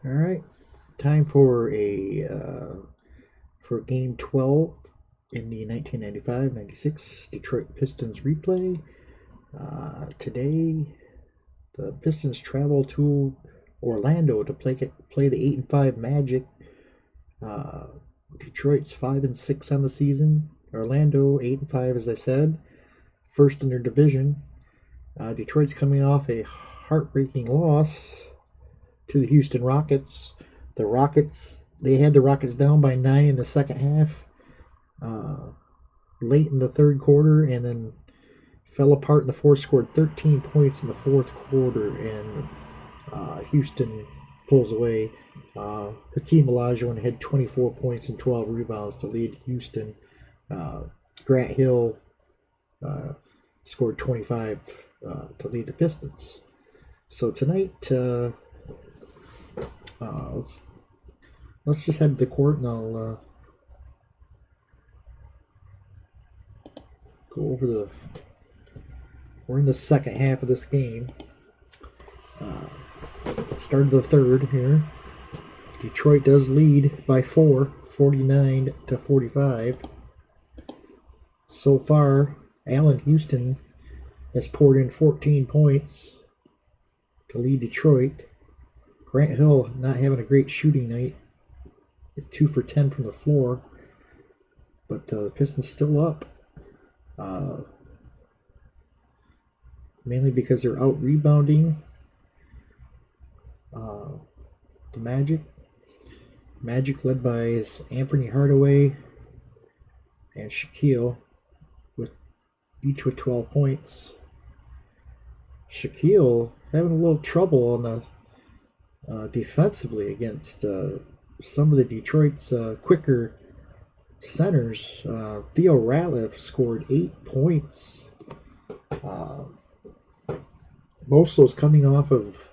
All right, time for game 12 in the 1995-96 Detroit Pistons replay. Today, the Pistons travel to Orlando to play the 8-5 Magic. Uh, Detroit's 5-6 on the season. Orlando 8-5, as I said, first in their division. Detroit's coming off a heartbreaking loss to the Houston Rockets. They had the Rockets down by 9 in the second half, late in the third quarter, and then fell apart in the fourth. Scored 13 points in the fourth quarter, and Houston pulls away. Hakeem Olajuwon had 24 points and 12 rebounds to lead Houston. Grant Hill scored 25 to lead the Pistons. So tonight, let's just head to the court, and I'll go over the. We're in the second half of this game. Start of the third here. Detroit does lead by 4, 49-45. So far, Allen Houston has poured in 14 points to lead Detroit. Grant Hill not having a great shooting night. He's 2 for 10 from the floor. But the Pistons still up. Mainly because they're out rebounding the Magic. Magic led by Anthony Hardaway and Shaquille, each with 12 points. Shaquille having a little trouble on the defensively against some of the Detroit's quicker centers. Theo Ratliff scored 8 points. Most of those coming off of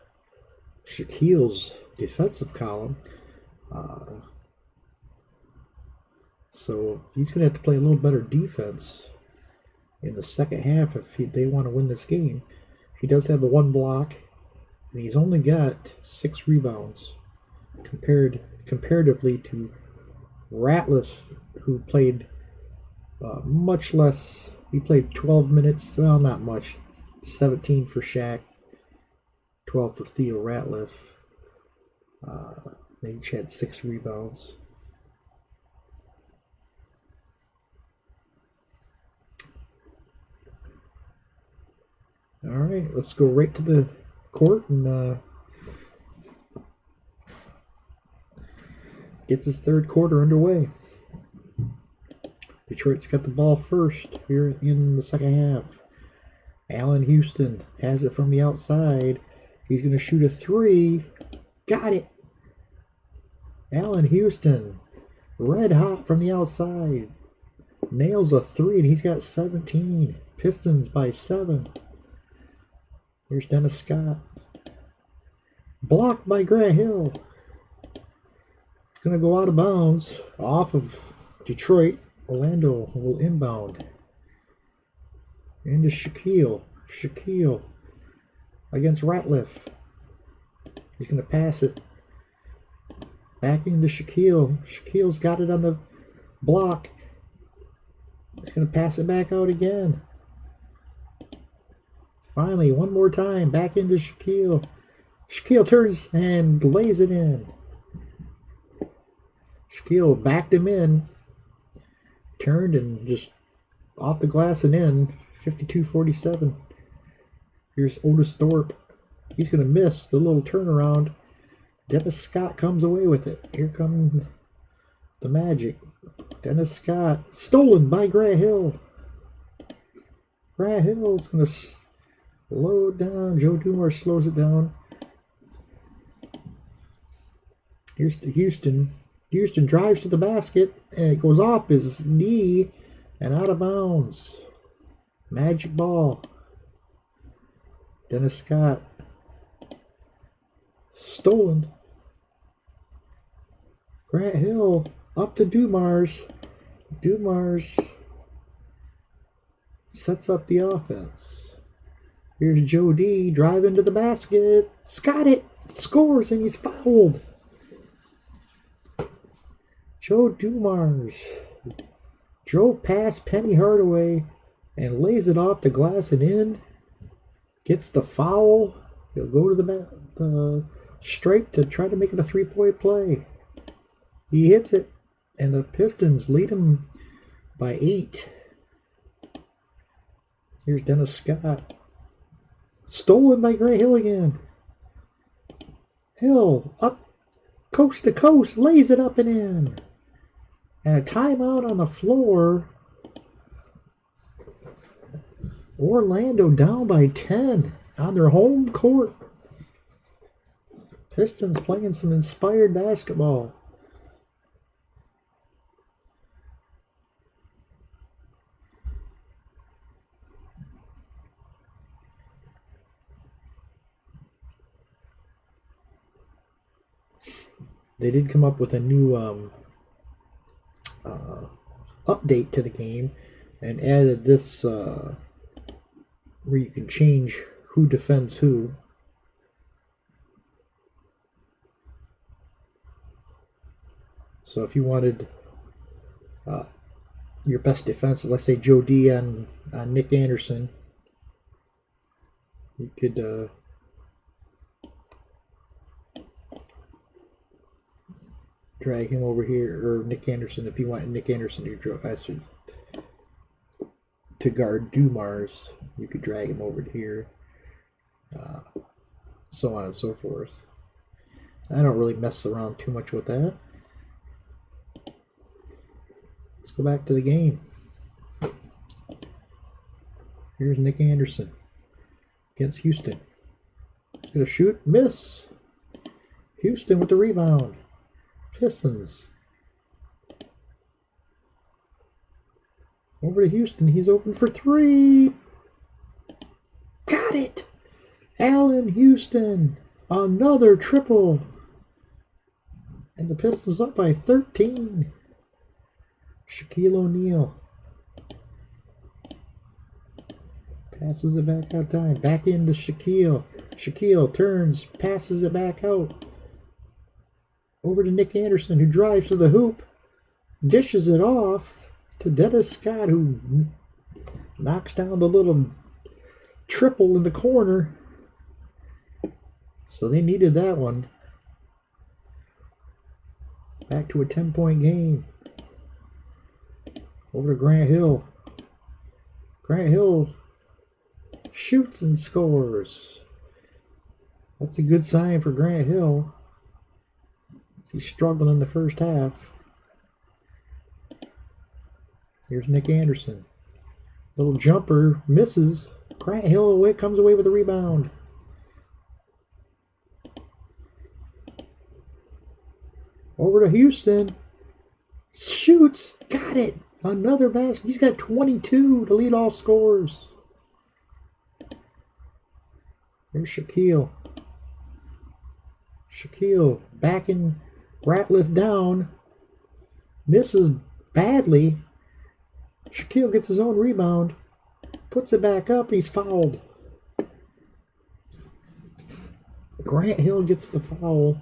Shaquille's defensive column. So he's going to have to play a little better defense in the second half if they want to win this game. He does have the 1 block, and he's only got 6 rebounds comparatively to Ratliff, who played much less. He played 12 minutes, well, not much, 17 for Shaq, 12 for Theo Ratliff. They each had 6 rebounds. All right, let's go right to the court and gets his third quarter underway. Detroit's got the ball first here in the second half. Allen Houston has it from the outside. He's going to shoot a 3. Got it. Allen Houston, red hot from the outside. Nails a 3, and he's got 17. Pistons by 7. Here's Dennis Scott. Blocked by Grant Hill. It's going to go out of bounds off of Detroit. Orlando will inbound. Into Shaquille. Shaquille against Ratliff. He's going to pass it. Back into Shaquille. Shaquille's got it on the block. He's going to pass it back out again. Finally, one more time. Back into Shaquille. Shaquille turns and lays it in. Shaquille backed him in. Turned and just off the glass and in. 52-47. Here's Otis Thorpe. He's going to miss the little turnaround. Dennis Scott comes away with it. Here comes the Magic. Dennis Scott. Stolen by Grant Hill. Grant Hill's going to slow it down. Joe Dumars slows it down. Here's to Houston. Houston drives to the basket, and it goes off his knee and out of bounds. Magic ball. Dennis Scott. Stolen. Grant Hill up to Dumars. Dumars sets up the offense. Here's Joe D driving to the basket. Scott it. Scores, and he's fouled. Joe Dumars drove past Penny Hardaway and lays it off the glass and in. Gets the foul. He'll go to the stripe to try to make it a three-point play. He hits it, and the Pistons lead him by 8. Here's Dennis Scott. Stolen by Grant Hill again. Hill up coast to coast, lays it up and in. And a timeout on the floor. Orlando down by 10 on their home court. Pistons playing some inspired basketball. They did come up with a new update to the game and added this where you can change who defends who. So if you wanted your best defense, let's say Joe D on Nick Anderson, you could drag him over here, or Nick Anderson if you want Nick Anderson to guard Dumars, you could drag him over to here, so on and so forth. I don't really mess around too much with that. Let's go back to the game. Here's Nick Anderson against Houston. He's going to shoot, miss. Houston with the rebound. Pistons. Over to Houston. He's open for 3. Got it. Allen Houston. Another triple. And the Pistons up by 13. Shaquille O'Neal. Passes it back out time. Back into Shaquille. Shaquille turns. Passes it back out. Over to Nick Anderson, who drives to the hoop. Dishes it off to Dennis Scott, who knocks down the little triple in the corner. So they needed that one. Back to a 10-point game. Over to Grant Hill. Grant Hill shoots and scores. That's a good sign for Grant Hill. He struggled in the first half. Here's Nick Anderson. Little jumper, misses. Grant Hill comes away with the rebound. Over to Houston. Shoots. Got it. Another basket. He's got 22 to lead all scores. Here's Shaquille. Shaquille backing Ratliff down. Misses badly. Shaquille gets his own rebound. Puts it back up. He's fouled. Grant Hill gets the foul.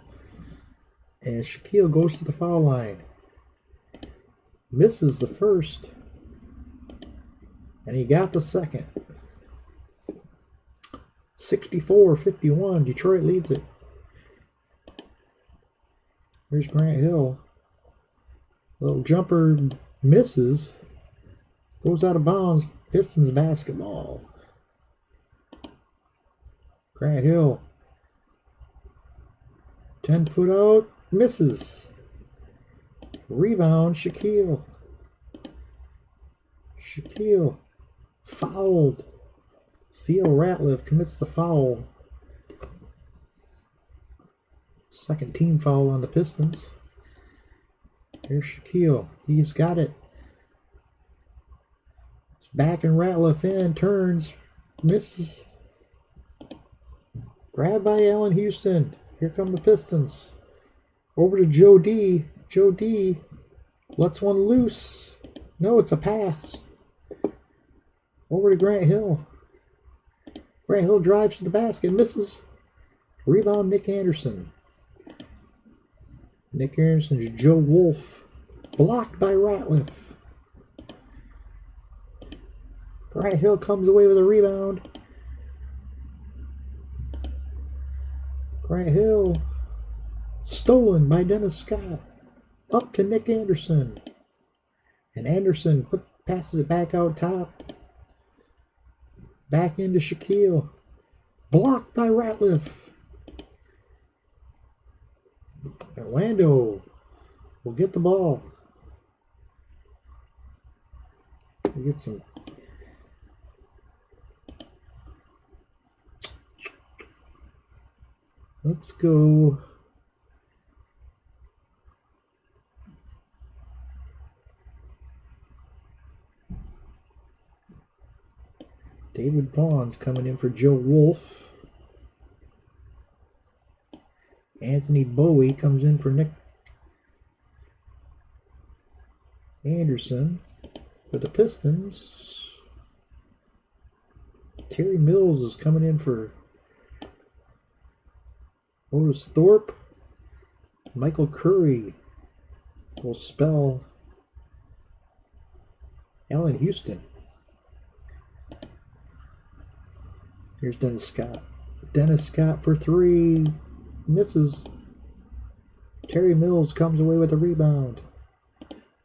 And Shaquille goes to the foul line. Misses the first. And he got the second. 64-51. Detroit leads it. Here's Grant Hill. Little jumper misses. Goes out of bounds. Pistons basketball. Grant Hill. 10 foot out. Misses. Rebound, Shaquille. Shaquille. Fouled. Theo Ratliff commits the foul. Second team foul on the Pistons. Here's Shaquille. He's got it. It's back and Ratliff in. Turns. Misses. Grabbed by Allen Houston. Here come the Pistons. Over to Joe D. Joe D. Lets one loose. No, it's a pass. Over to Grant Hill. Grant Hill drives to the basket. Misses. Rebound, Nick Anderson. Nick Anderson to Joe Wolf. Blocked by Ratliff. Grant Hill comes away with a rebound. Grant Hill stolen by Dennis Scott. Up to Nick Anderson. And Anderson passes it back out top. Back into Shaquille. Blocked by Ratliff. Orlando will get the ball. We get some. Let's go. David Vaughn's coming in for Joe Wolf. Anthony Bowie comes in for Nick Anderson. For the Pistons, Terry Mills is coming in for Otis Thorpe. Michael Curry will spell Allen Houston. Here's Dennis Scott. Dennis Scott for three. Misses. Terry Mills comes away with a rebound.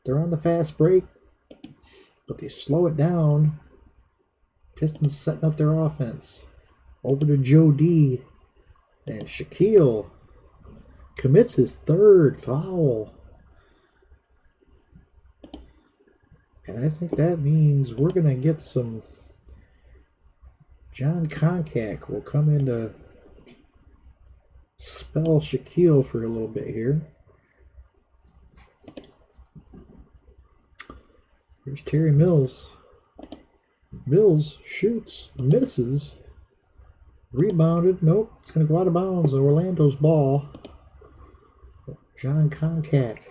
They're on the fast break, but they slow it down. Pistons setting up their offense. Over to Joe D. And Shaquille commits his third foul. And I think that means we're going to get some. John Koncak will come in to spell Shaquille for a little bit here. Here's Terry Mills. Mills shoots, misses, rebounded. Nope, it's going to go out of bounds. Orlando's ball. John Koncak.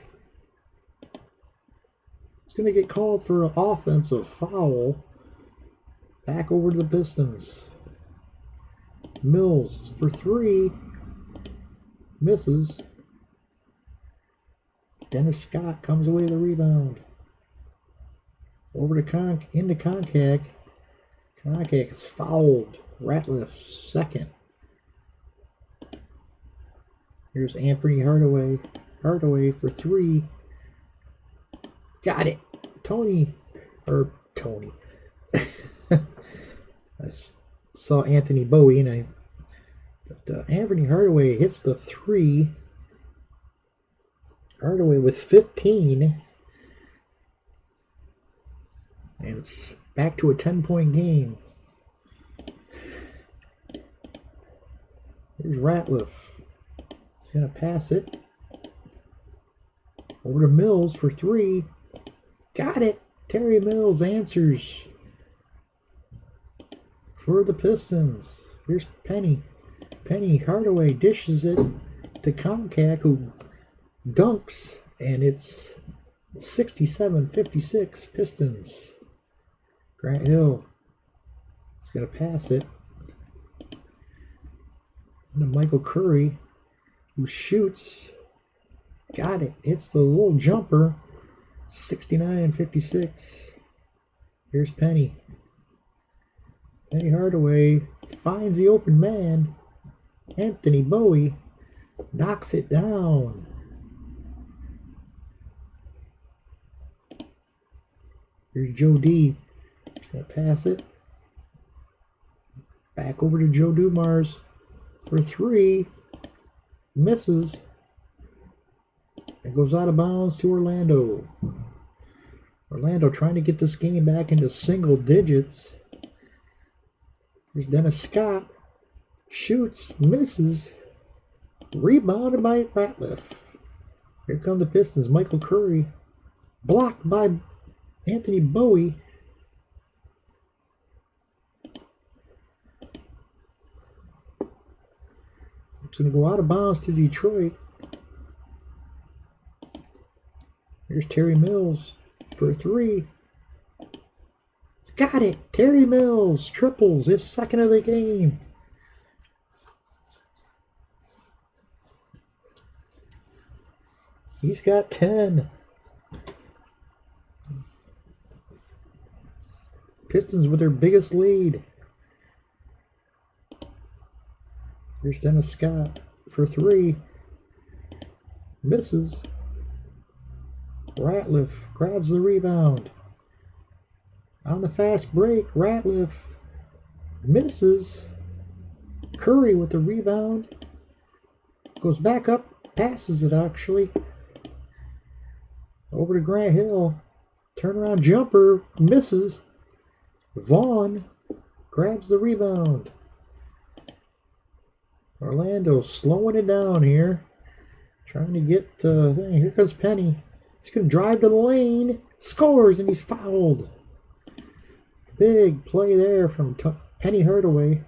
It's going to get called for an offensive foul. Back over to the Pistons. Mills for three. Misses. Dennis Scott comes away with a rebound. Over to into Koncak. Koncak is fouled. Ratliff second. Here's Anthony Hardaway. Hardaway for three. Got it. Tony. I saw Anthony Bowie, and Anthony Hardaway hits the three. Hardaway with 15. And it's back to a 10-point game. Here's Ratliff. He's going to pass it. Over to Mills for three. Got it. Terry Mills answers for the Pistons. Here's Penny. Penny Hardaway dishes it to Koncak, who dunks, and it's 67-56 Pistons. Grant Hill is going to pass it. And to Michael Curry, who shoots. Got it. Hits the little jumper. 69-56. Here's Penny. Penny Hardaway finds the open man. Anthony Bowie knocks it down. Here's Joe D. Gonna pass it. Back over to Joe Dumars for three. Misses. It goes out of bounds to Orlando. Orlando trying to get this game back into single digits. Here's Dennis Scott. Shoots, misses. Rebounded by Ratliff. Here come the Pistons. Michael Curry. Blocked by Anthony Bowie. It's going to go out of bounds to Detroit. Here's Terry Mills for three. Got it. Terry Mills triples his second of the game. He's got 10. Pistons with their biggest lead. Here's Dennis Scott for three. Misses. Ratliff grabs the rebound. On the fast break, Ratliff misses. Curry with the rebound. Goes back up, passes it actually. Over to Grant Hill. Turnaround jumper, misses. Vaughn grabs the rebound. Orlando slowing it down here. Trying to get, here comes Penny. He's going to drive to the lane. Scores, and he's fouled. Big play there from Penny Hardaway.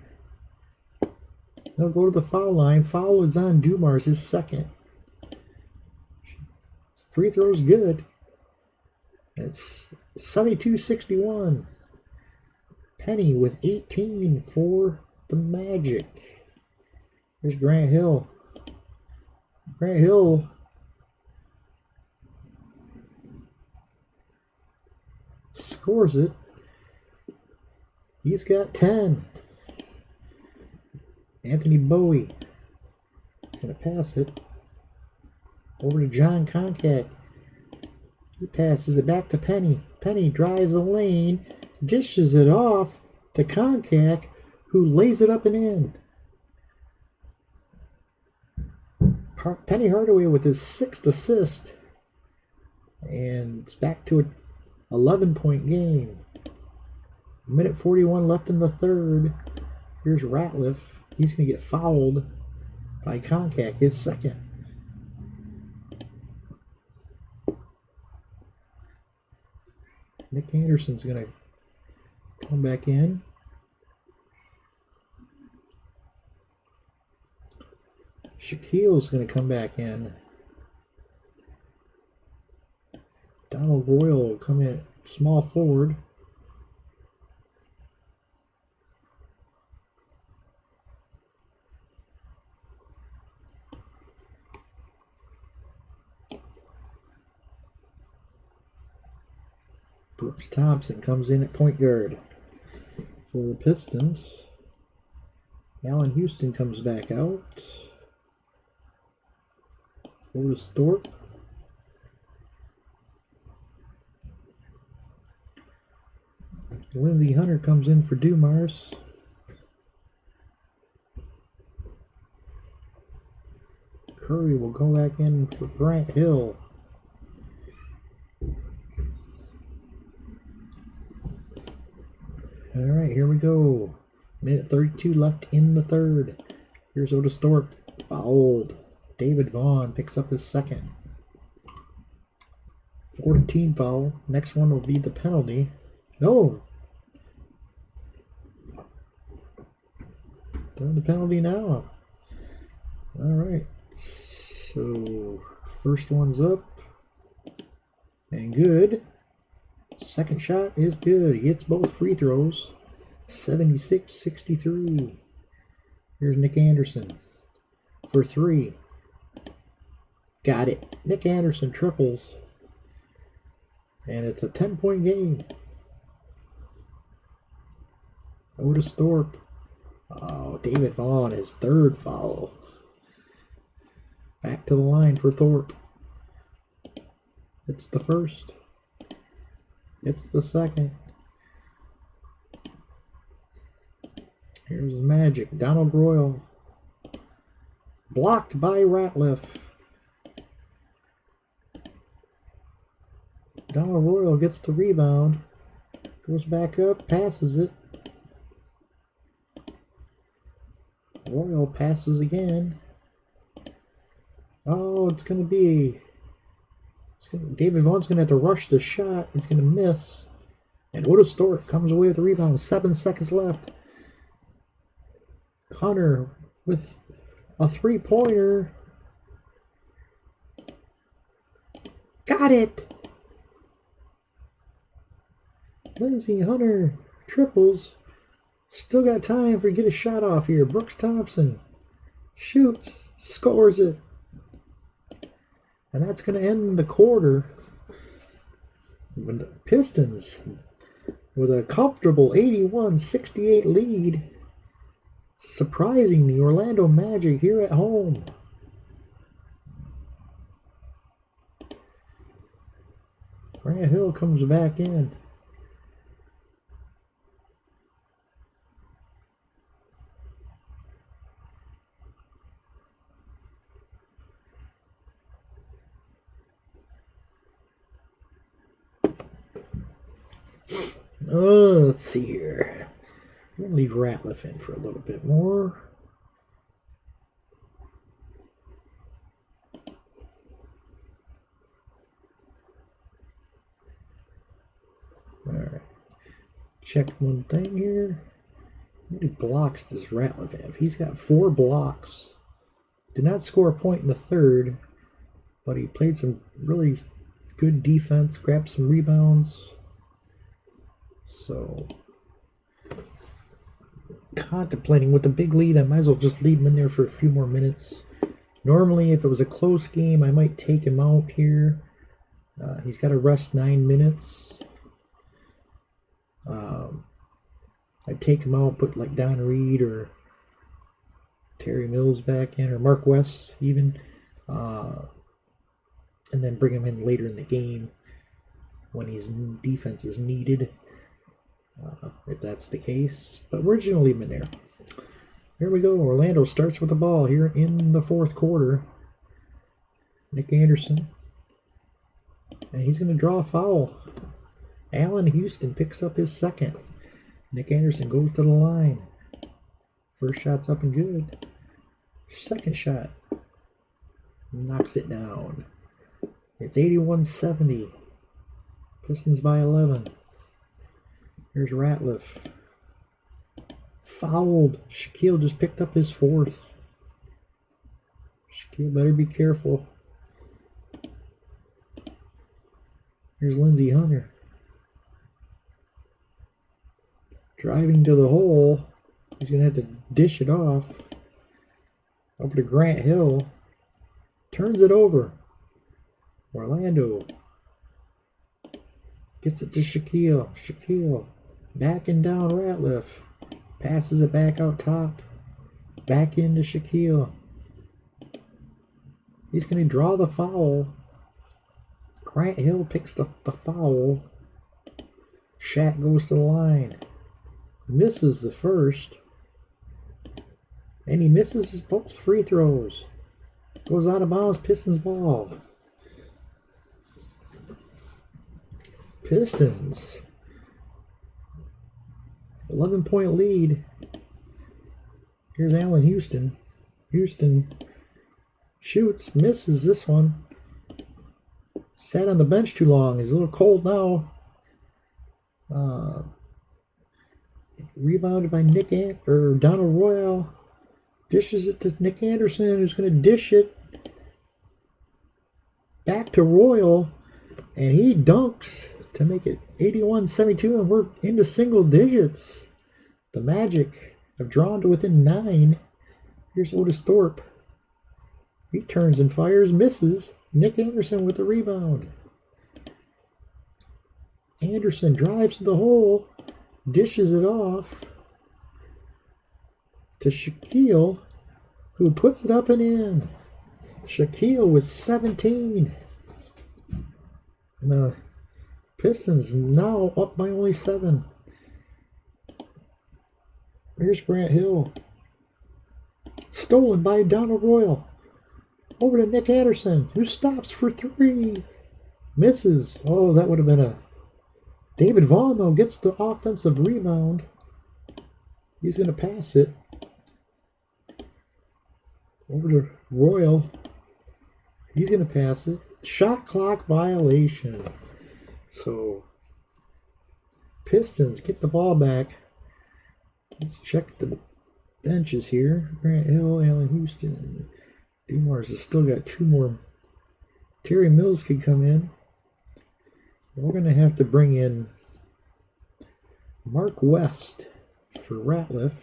They'll go to the foul line. Foul is on Dumars, his second. Free throw's good. It's 72-61. Penny with 18 for the Magic. Here's Grant Hill. Grant Hill scores it. He's got 10. Anthony Bowie is going to pass it over to John Koncak. He passes it back to Penny. Penny drives the lane, dishes it off to Koncak, who lays it up and in. Penny Hardaway with his 6th assist. And it's back to an 11-point game. Minute 41 left in the third. Here's Ratliff. He's going to get fouled by Koncak, his second. Nick Anderson's going to come back in. Shaquille's going to come back in. Donald Royal will come in small forward. Brooks Thompson comes in at point guard for the Pistons. Allen Houston comes back out. Otis Thorpe. Lindsey Hunter comes in for Dumars. Curry will go back in for Grant Hill. All right, here we go. Minute 32 left in the third. Here's Otis Thorpe, fouled. David Vaughn picks up his second. 14 foul. Next one will be the penalty. No. Doing the penalty now. All right. So first one's up and good. Second shot is good. He hits both free throws. 76-63. Here's Nick Anderson for three. Got it. Nick Anderson triples. And it's a 10-point game. Otis Thorpe. Oh, David Vaughn, his third foul. Back to the line for Thorpe. It's the first. It's the second. Here's the Magic. Donald Royal. Blocked by Ratliff. Donald Royal gets the rebound. Goes back up, passes it. Royal passes again. Oh, it's going to be... David Vaughn's going to have to rush the shot. He's going to miss. And Otis Thorpe comes away with the rebound. 7 seconds left. Hunter with a three-pointer. Got it! Lindsey Hunter triples. Still got time for get a shot off here. Brooks Thompson shoots, scores it. And that's going to end the quarter. When the Pistons with a comfortable 81-68 lead, surprising the Orlando Magic here at home. Grant Hill comes back in. Oh, let's see here. I'm going to leave Ratliff in for a little bit more. Alright. Check one thing here. How many blocks does Ratliff have? He's got 4 blocks. Did not score a point in the third, but he played some really good defense, grabbed some rebounds. So, contemplating with the big lead, I might as well just leave him in there for a few more minutes. Normally, if it was a close game, I might take him out here. He's got to rest 9 minutes. I'd take him out, put like Don Reed or Terry Mills back in, or Mark West even, and then bring him in later in the game when his defense is needed, if that's the case. But we're just going to leave him in there. Here we go. Orlando starts with the ball here in the fourth quarter. Nick Anderson. And he's going to draw a foul. Allen Houston picks up his second. Nick Anderson goes to the line. First shot's up and good. Second shot. Knocks it down. It's 81-70. Pistons by 11. Here's Ratliff. Fouled. Shaquille just picked up his fourth. Shaquille better be careful. Here's Lindsey Hunter. Driving to the hole. He's going to have to dish it off. Over to Grant Hill. Turns it over. Orlando. Gets it to Shaquille. Shaquille. Backing down Ratliff. Passes it back out top. Back into Shaquille. He's going to draw the foul. Grant Hill picks up the foul. Shaq goes to the line. Misses the first. And he misses both free throws. Goes out of bounds. Pistons ball. Pistons. 11-point lead. Here's Allen Houston. Houston shoots. Misses this one. Sat on the bench too long. He's a little cold now. Rebounded by Donald Royal. Dishes it to Nick Anderson, who's going to dish it back to Royal, and he dunks to make it 81-72, and we're into single digits. The Magic have drawn to within 9. Here's Otis Thorpe. He turns and fires, misses. Nick Anderson with the rebound. Anderson drives to the hole, dishes it off to Shaquille, who puts it up and in. Shaquille with 17. And the Pistons now up by only 7. Here's Grant Hill. Stolen by Donald Royal. Over to Nick Anderson, who stops for 3. Misses. Oh, that would have been a... David Vaughn, though, gets the offensive rebound. He's going to pass it. Over to Royal. He's going to pass it. Shot clock violation. So, Pistons get the ball back. Let's check the benches here. Grant Hill, Allen Houston. DeMars has still got 2 more. Terry Mills could come in. We're going to have to bring in Mark West for Ratliff.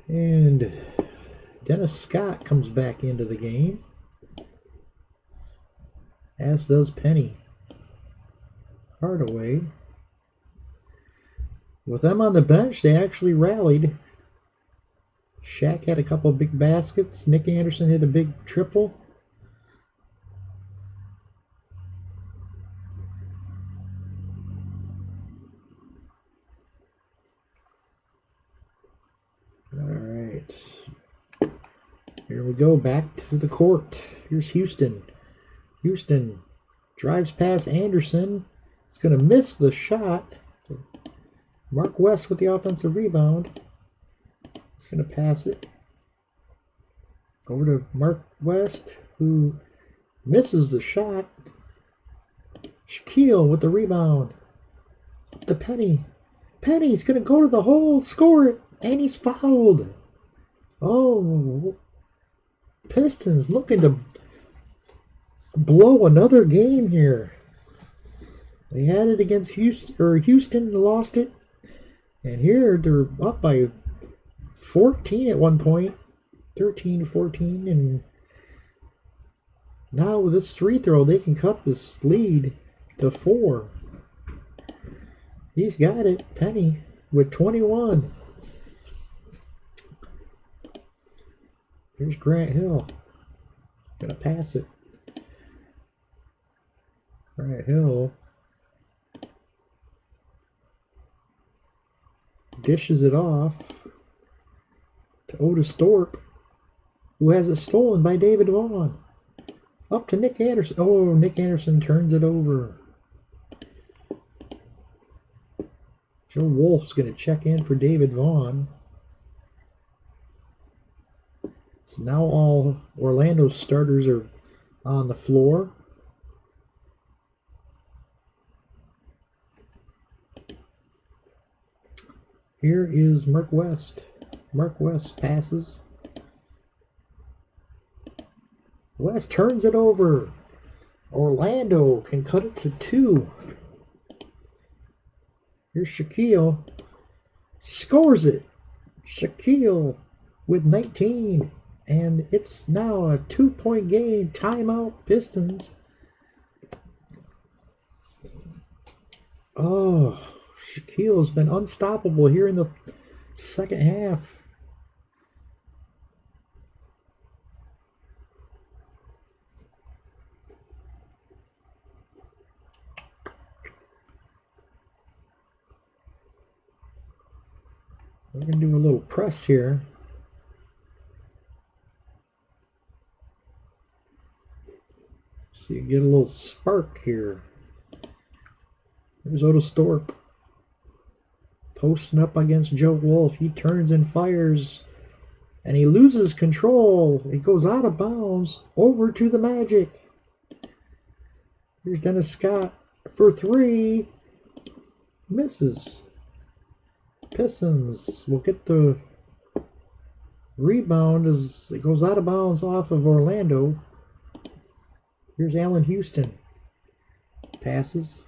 And Dennis Scott comes back into the game. as does Penny. Hardaway. With them on the bench, they actually rallied. Shaq had a couple big baskets. Nick Anderson hit a big triple. All right. Here we go, back to the court. Here's Houston. Houston drives past Anderson. He's going to miss the shot. Mark West with the offensive rebound. He's going to pass it over to Mark West, who misses the shot. Shaquille with the rebound. Up to Penny. Penny's going to go to the hole, score it, and he's fouled. Oh, Pistons looking to blow another game here. They had it against Houston, lost it. And here they're up by 14 at one point. 13-14. And now with this free throw, they can cut this lead to 4. He's got it. Penny with 21. Here's Grant Hill. Gonna pass it. Grant Hill dishes it off to Otis Thorpe, who has it stolen by David Vaughn. Up to Nick Anderson. Oh, Nick Anderson turns it over. Joe Wolf's going to check in for David Vaughn. So now all Orlando's starters are on the floor. Here is Mark West. Mark West passes. West turns it over. Orlando can cut it to 2. Here's Shaquille. Scores it. Shaquille with 19. And it's now a 2-point game. Timeout, Pistons. Oh, Shaquille has been unstoppable here in the second half. We're going to do a little press here. So you get a little spark here. There's Otis Thorpe. Posting up against Joe Wolf. He turns and fires. And he loses control. It goes out of bounds over to the Magic. Here's Dennis Scott for 3. Misses. Pistons will get the rebound as it goes out of bounds off of Orlando. Here's Allen Houston. Passes.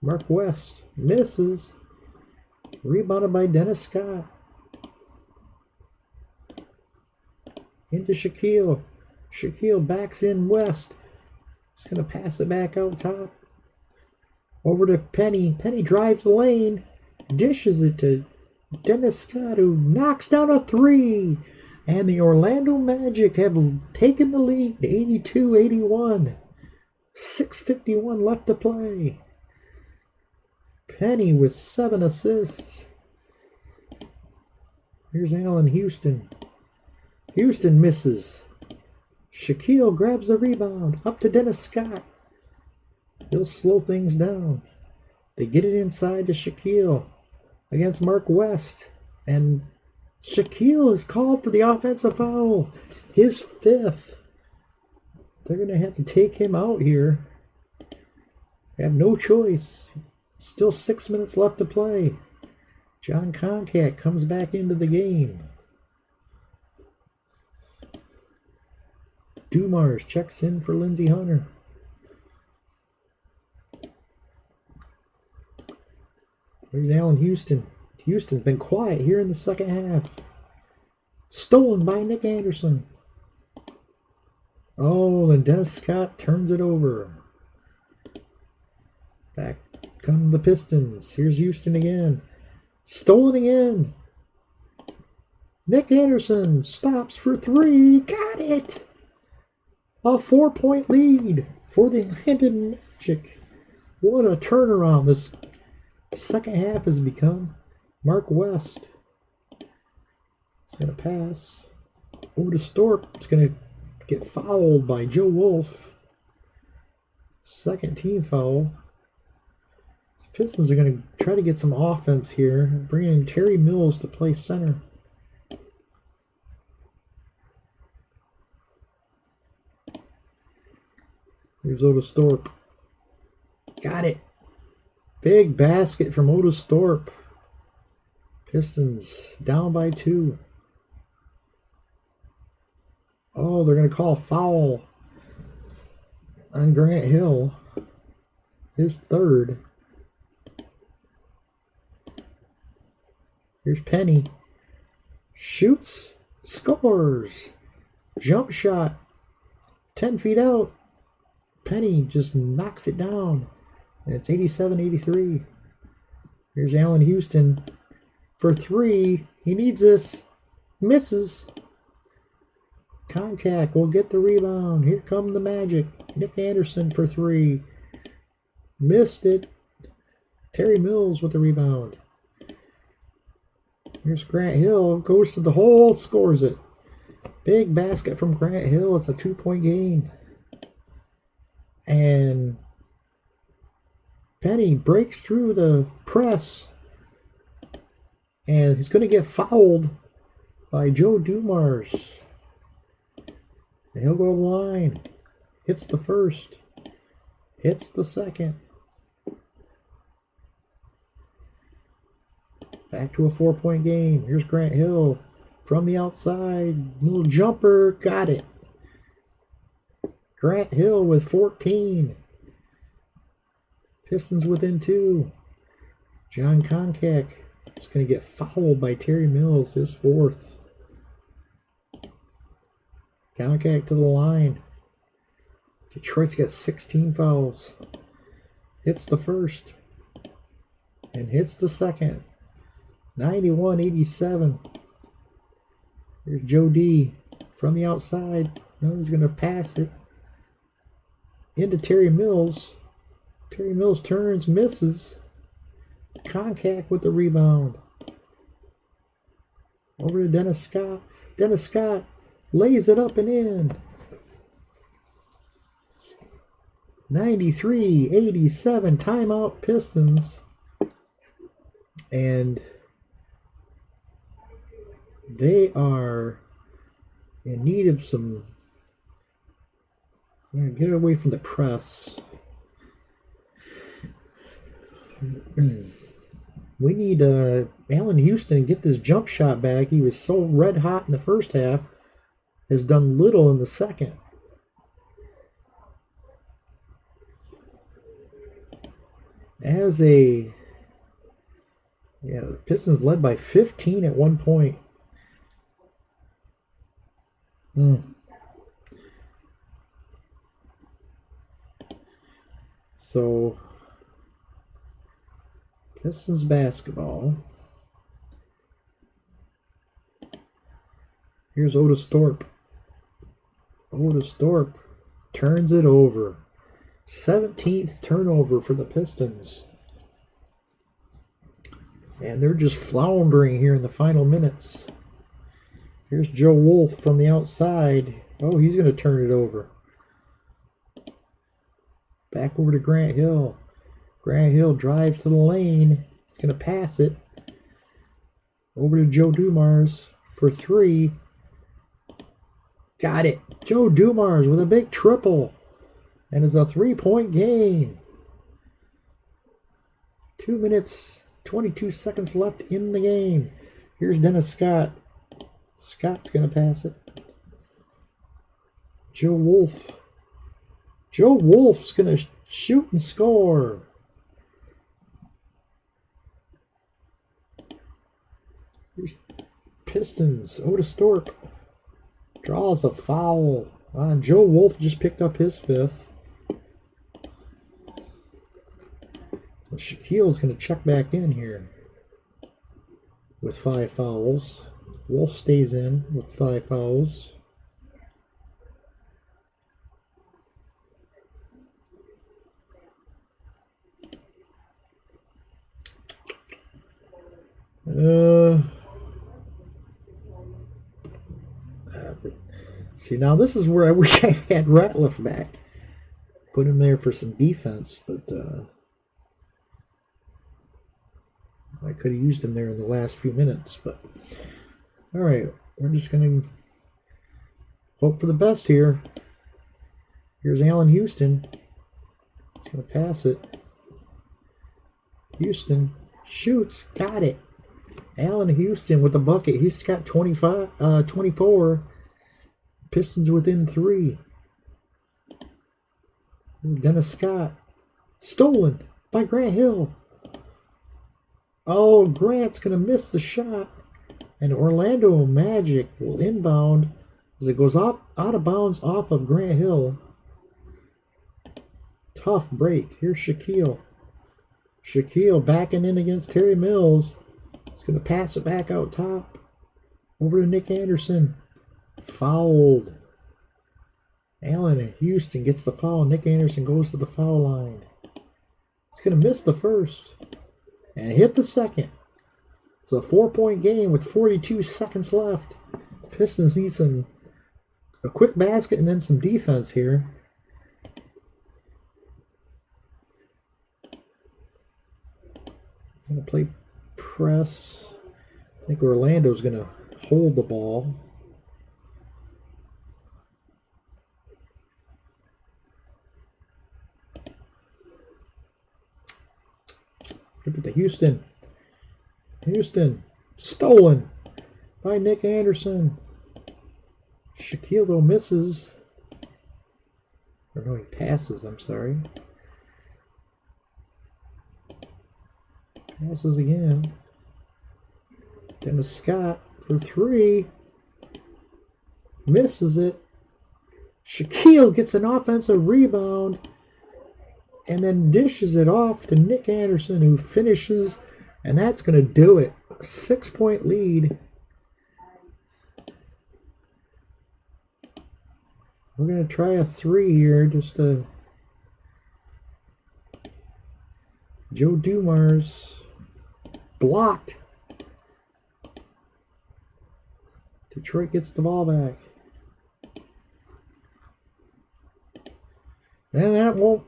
Mark West misses. Rebounded by Dennis Scott. Into Shaquille. Shaquille backs in West. He's going to pass it back out top. Over to Penny. Penny drives the lane. Dishes it to Dennis Scott, who knocks down a 3. And the Orlando Magic have taken the lead, 82-81. 6:51 left to play. Penny with 7 assists. Here's Allen Houston. Houston misses. Shaquille grabs the rebound. Up to Dennis Scott. He'll slow things down. They get it inside to Shaquille against Mark West. And Shaquille is called for the offensive foul. His 5th. They're going to have to take him out here. They have no choice. Still 6 minutes left to play. John Concat comes back into the game. Dumars checks in for Lindsey Hunter. There's Allen Houston. Houston's been quiet here in the second half. Stolen by Nick Anderson. Oh, and Dennis Scott turns it over. Back come the Pistons. Here's Houston again. Stolen again. Nick Anderson stops for three. Got it. A 4-point lead for the Atlanta Magic. What a turnaround this second half has become. Mark West is going to pass. Over to Storp. It's going to get fouled by Joe Wolf. Second team foul. The Pistons are going to try to get some offense here. Bringing in Terry Mills to play center. Here's Otis Thorpe. Got it. Big basket from Otis Thorpe. Pistons down by 2. Oh, they're going to call a foul on Grant Hill. His third. Here's Penny. Shoots. Scores. Jump shot. 10 feet out. Penny just knocks it down. And it's 87-83. Here's Allen Houston for 3. He needs this. Misses. Concac will get the rebound. Here come the Magic. Nick Anderson for 3. Missed it. Terry Mills with the rebound. Here's Grant Hill. Goes to the hole. Scores it. Big basket from Grant Hill. It's a 2-point game. And Penny breaks through the press. And he's going to get fouled by Joe Dumars. And he'll go to the line. Hits the first. Hits the second. Back to a 4-point game. Here's Grant Hill from the outside. Little jumper. Got it. Grant Hill with 14. Pistons within 2. John Concac is going to get fouled by Terry Mills, his 4th. Concac to the line. Detroit's got 16 fouls. Hits the first. And hits the second. 91-87. Here's Joe D from the outside. No, he's going to pass it into Terry Mills. Terry Mills turns, misses. Concac with the rebound. Over to Dennis Scott. Dennis Scott lays it up and in. 93-87. Timeout Pistons. And they are in need of some. I'm going to get away from the press. We need Allen Houston to get this jump shot back. He was so red hot in the first half. Has done little in the second. The Pistons led by 15 at one point. So, Pistons basketball. Here's Otis Thorpe. Otis Thorpe turns it over. 17th turnover for the Pistons. And they're just floundering here in the final minutes. Here's Joe Wolf from the outside. Oh, he's going to turn it over. Back over to Grant Hill. Grant Hill drives to the lane. He's going to pass it. Over to Joe Dumars for 3. Got it. Joe Dumars with a big triple. And it's a 3-point game. 2 minutes, 22 seconds left in the game. Here's Dennis Scott. Scott's going to pass it. Joe Wolf. Joe Wolf's going to shoot and score. Here's Pistons. Otis Thorpe draws a foul. Joe Wolf just picked up his 5th. Shaquille's going to check back in here with 5 fouls. Wolf stays in with 5 fouls. See, now this is where I wish I had Ratliff back. Put him there for some defense, but I could have used him there in the last few minutes. But all right, we're just going to hope for the best here. Here's Allen Houston. He's going to pass it. Houston shoots, got it. Allen Houston with the bucket. He's got 24. Pistons within 3. Dennis Scott. Stolen by Grant Hill. Oh, Grant's going to miss the shot. And Orlando Magic will inbound as it goes out of bounds off of Grant Hill. Tough break. Here's Shaquille. Shaquille backing in against Terry Mills. He's going to pass it back out top. Over to Nick Anderson. Fouled. Allen Houston gets the foul. Nick Anderson goes to the foul line. He's going to miss the first and hit the second. It's a 4-point game with 42 seconds left. Pistons need a quick basket and then some defense here. Going to play press. I think Orlando's going to hold the ball. Give it to Houston. Houston stolen by Nick Anderson. Shaquille though misses. Or no, he passes, I'm sorry. Passes again. Dennis Scott for 3. Misses it. Shaquille gets an offensive rebound and then dishes it off to Nick Anderson, who finishes, and that's going to do it. A 6-point lead. We're going to try a 3 here, just a Joe Dumars blocked. Detroit gets the ball back. And that won't.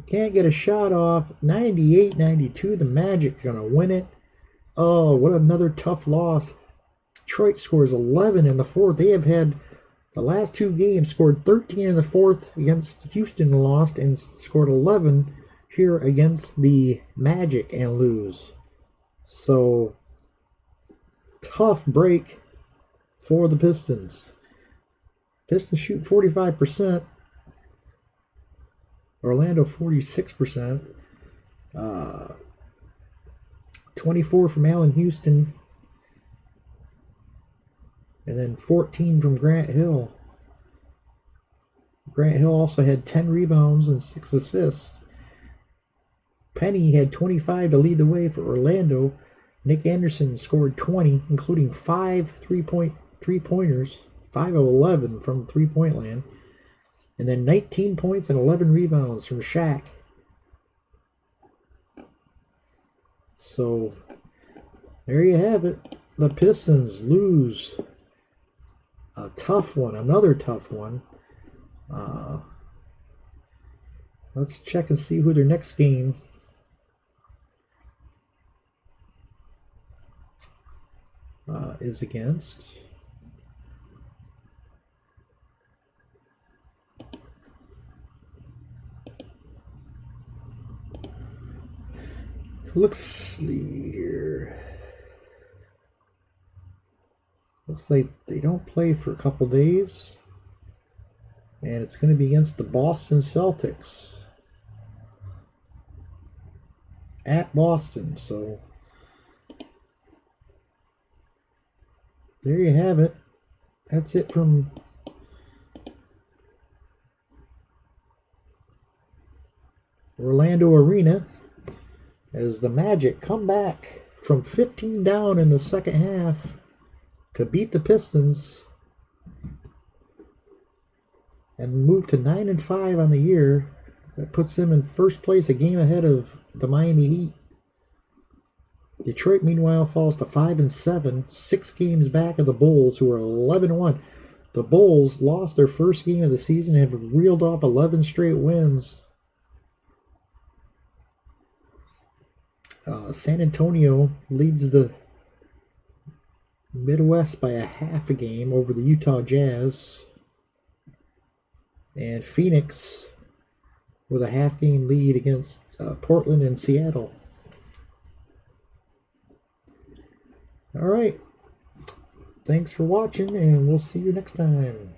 Can't get a shot off. 98-92. The Magic are going to win it. Oh, what another tough loss. Detroit scores 11 in the 4th. They have had the last 2 games scored 13 in the 4th against Houston and lost, and scored 11 here against the Magic and lose. So, tough break for the Pistons. Pistons shoot 45%. Orlando 46%. 24 from Allen Houston. And then 14 from Grant Hill. Grant Hill also had 10 rebounds and 6 assists. Penny had 25 to lead the way for Orlando. Nick Anderson scored 20, including 5 three-pointers, 5 of 11 from three-point land. And then 19 points and 11 rebounds from Shaq. So, there you have it. The Pistons lose a tough one, another tough one. Let's check and see who their next game is against. Looks here. Looks like they don't play for a couple days. And it's going to be against the Boston Celtics. At Boston. So there you have it. That's it from Orlando Arena as the Magic come back from 15 down in the second half to beat the Pistons and move to 9-5 on the year. That puts them in first place, a game ahead of the Miami Heat. Detroit, meanwhile, falls to 5-7, 6 games back of the Bulls, who are 11-1. The Bulls lost their first game of the season and have reeled off 11 straight wins. San Antonio leads the Midwest by a half a game over the Utah Jazz. And Phoenix with a half-game lead against Portland and Seattle. All right. Thanks for watching, and we'll see you next time.